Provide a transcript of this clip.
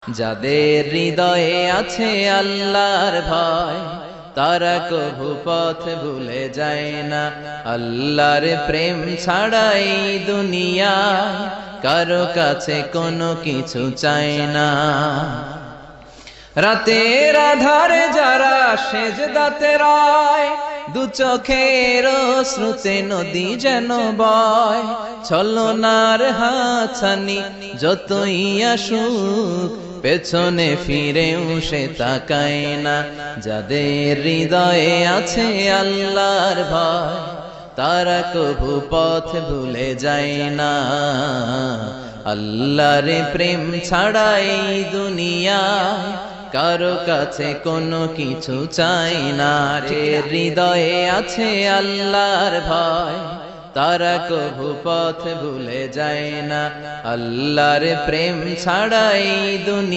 যাদের হৃদয়ে আছে আল্লাহর ভয়, তারা কভু পথ ভুলে যায় না। আল্লাহর প্রেম ছাড়া এই দুনিয়ায় কারো কাছে কোনো কিছু চায় না। রাতের আধারে যারা সেজদাতে রয়, দু চোখের শ্রুতে নদী যেন বয়। ছলনার হাতছানি যতই আসুক, পেছনে ফিরেও সে তাকায় না। যাদের হৃদয়ে আছে আল্লাহর ভয়, তারা কভু পথ ভুলে যায় না। আল্লাহর প্রেম ছাড়া এই দুনিয়ায় কারো কাছে কোনো কিছু চাই না। যে হৃদয়ে আছে আল্লাহর ভয়, তারা কভু পথ ভুলে যায় না। আল্লাহর প্রেম ছাড়া এই দুনিয়া